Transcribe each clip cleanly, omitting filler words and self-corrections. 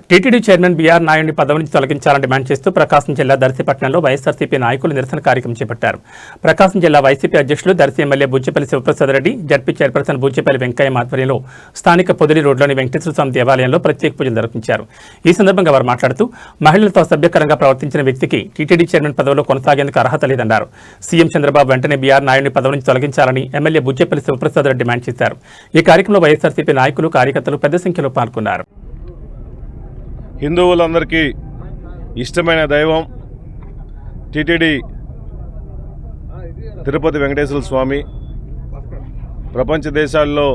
TTD chairman BR నాయుడిని పదవి నుంచి తొలగించాలని డిమాండ్ చేస్తూ ప్రకాశం జిల్లా దర్శిపట్నంలో వైఎస్ఆర్సీపీ నాయకులు నిరసన కార్యక్రమం చేపట్టారు. ప్రకాశం జిల్లా వైసీపీ అధ్యక్షులు Darsi MLA Buchepalli Sivaprasad Reddy, ZP chairperson Buchepalli Venkaiah ఆధ్వర్యంలో స్థానిక పొదిలి రోడ్లోని వెంకటేశ్వర స్వామి దేవాలయంలో ప్రత్యేక పూజలు నిర్వహించారు. ఈ సందర్భంగా వారు మాట్లాడుతూ మహిళలతో అసభ్యకరంగా ప్రవర్తించిన వ్యక్తికి టీటీడీ చైర్మన్ పదవిలో కొనసాగేందుకు అర్హత లేదన్నారు. సీఎం చంద్రబాబు వెంటనే బీఆర్ నాయుడిని పదవి నుంచి తొలగించాలని ఎమ్మెల్యే బుచ్చేపల్లి శివప్రసాద్ రెడ్డి డిమాండ్ చేశారు. ఈ కార్యక్రమంలో వైఎస్ఆర్సీపీ నాయకులు, కార్యకర్తలు పెద్ద సంఖ్యలో పాల్గొన్నారు. హిందువులందరికీ ఇష్టమైన దైవం టీటీడీ తిరుపతి వెంకటేశ్వర స్వామి. ప్రపంచ దేశాల్లో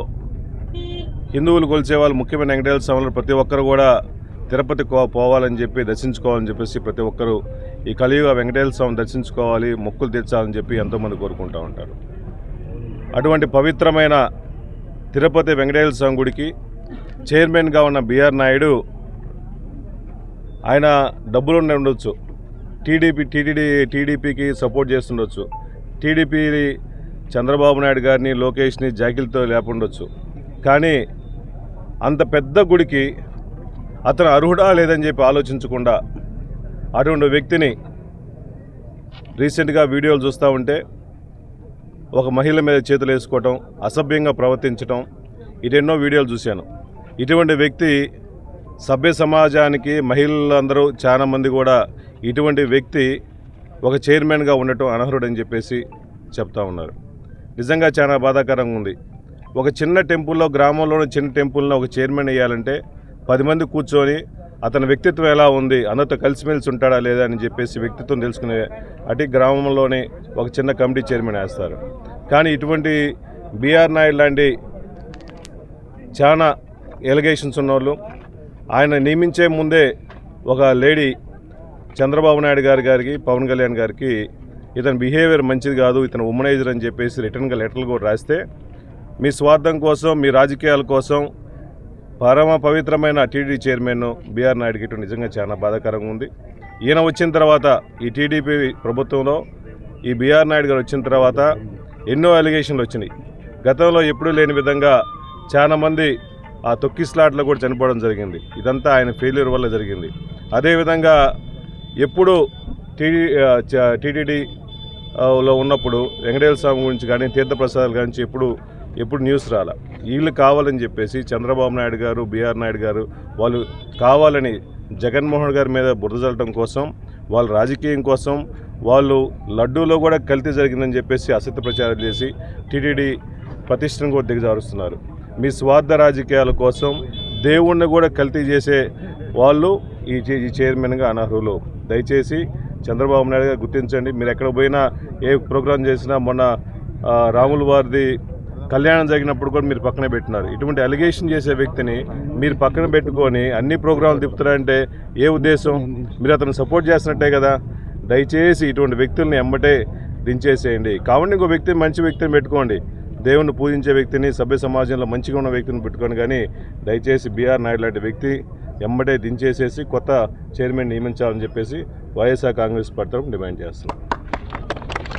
హిందువులు కొలిచే వాళ్ళు ముఖ్యమైన వెంకటేశ్వర స్వామిలో ప్రతి ఒక్కరు కూడా తిరుపతి పోవాలని చెప్పి దర్శించుకోవాలని చెప్పేసి ప్రతి ఒక్కరు ఈ కలియుగ వెంకటేశ్వర స్వామిని దర్శించుకోవాలి, మొక్కులు తీర్చాలని చెప్పి ఎంతోమంది కోరుకుంటూ ఉంటారు. అటువంటి పవిత్రమైన తిరుపతి వెంకటేశ్వర స్వామి గుడికి చైర్మన్గా ఉన్న బీఆర్ నాయుడు ఆయన డబ్బులు ఉండొచ్చు, టీడీపీకి సపోర్ట్ చేస్తుండొచ్చు, టీడీపీ చంద్రబాబు నాయుడు గారిని, లోకేష్ని జాకిలతో లేపుండొచ్చు. కానీ అంత పెద్ద గుడికి అతను అర్హుడా లేదని చెప్పి ఆలోచించకుండా అటువంటి వ్యక్తిని రీసెంట్గా వీడియోలు చూస్తూ ఉంటే ఒక మహిళ మీద చేతులు వేసుకోవటం, అసభ్యంగా ప్రవర్తించటం, ఇటెన్నో వీడియోలు చూశాను. ఇటువంటి వ్యక్తి సభ్య సమాజానికి, మహిళలందరూ చాలామంది కూడా ఇటువంటి వ్యక్తి ఒక చైర్మన్గా ఉండటం అనర్హుడని చెప్పేసి చెప్తా ఉన్నారు. నిజంగా చాలా బాధాకరంగా ఉంది. ఒక చిన్న టెంపుల్లో, గ్రామంలోని చిన్న టెంపుల్లో ఒక చైర్మన్ వేయాలంటే 10 మంది కూర్చొని అతని వ్యక్తిత్వం ఎలా ఉంది, అందరితో కలిసిమెలిసి ఉంటాడా లేదా అని చెప్పేసి వ్యక్తిత్వం తెలుసుకునే అటు గ్రామంలోనే ఒక చిన్న కమిటీ చైర్మన్ వేస్తారు. కానీ ఇటువంటి బీఆర్ నాయుడు లాంటి చాలా ఎలిగేషన్స్ ఉన్నవాళ్ళు, ఆయన నియమించే ముందే ఒక లేడీ చంద్రబాబు నాయుడు గారికి, పవన్ కళ్యాణ్ గారికి ఇతని బిహేవియర్ మంచిది కాదు, ఇతను ఉమనైజర్ అని చెప్పేసి రిటర్న్గా లెటర్లు కూడా రాస్తే మీ స్వార్థం కోసం, మీ రాజకీయాల కోసం పరమ పవిత్రమైన టీడీపీ చైర్మన్ బీఆర్ నాయుడుకి ఇటు నిజంగా చాలా బాధాకరంగా ఉంది. ఈయన వచ్చిన తర్వాత ఈ టీడీపీ ప్రభుత్వంలో ఈ బీఆర్ నాయుడు గారు వచ్చిన తర్వాత ఎన్నో అలిగేషన్లు వచ్చినాయి. గతంలో ఎప్పుడూ లేని విధంగా చాలామంది ఆ తొక్కిస్లాట్లో కూడా చనిపోవడం జరిగింది. ఇదంతా ఆయన ఫెయిల్యూర్ వల్ల జరిగింది. అదేవిధంగా ఎప్పుడు టీటీడీలో ఉన్నప్పుడు వెంకటేశ్వర స్వామి గురించి కానీ, తీర్థప్రసాదాల గురించి ఎప్పుడు న్యూస్ రాలా. వీళ్ళు కావాలని చెప్పేసి చంద్రబాబు నాయుడు గారు, బీఆర్ నాయుడు గారు వాళ్ళు కావాలని జగన్మోహన్ గారి మీద బురద చల్లడం కోసం, వాళ్ళ రాజకీయం కోసం, వాళ్ళు లడ్డూలో కూడా కల్తీ జరిగిందని చెప్పేసి అసత్య ప్రచారం చేసి టీటీడీ ప్రతిష్టను కూడా దిగజారుస్తున్నారు. మీ స్వార్థ రాజకీయాల కోసం దేవుణ్ణి కూడా కల్తీ చేసే వాళ్ళు ఈ చైర్మన్గా అనర్హులు. దయచేసి చంద్రబాబు నాయుడు గారు గుర్తించండి. మీరు ఎక్కడ పోయినా, ఏ ప్రోగ్రాం చేసినా, మొన్న రాముల వారిది కళ్యాణం జరిగినప్పుడు కూడా మీరు పక్కన పెట్టినారు. ఇటువంటి అలిగేషన్ చేసే వ్యక్తిని మీరు పక్కన పెట్టుకొని అన్ని ప్రోగ్రాంలు తిప్పుతారంటే ఏ ఉద్దేశం? మీరు అతను సపోర్ట్ చేస్తున్నట్టే కదా. దయచేసి ఇటువంటి వ్యక్తుల్ని ఎమ్మటే దించేసేయండి. కాబట్టి ఇంకో వ్యక్తిని, మంచి వ్యక్తిని పెట్టుకోండి. దేవుణ్ణి పూజించే వ్యక్తిని, సభ్య సమాజంలో మంచిగా ఉన్న వ్యక్తిని పెట్టుకొని, కానీ దయచేసి బీఆర్ నాయుడు లాంటి వ్యక్తి ఎమ్మటే దించేసేసి కొత్త చైర్మన్ నియమించాలని చెప్పేసి వైఎస్ఆర్ కాంగ్రెస్ పార్టీ డిమాండ్ చేస్తున్నాం.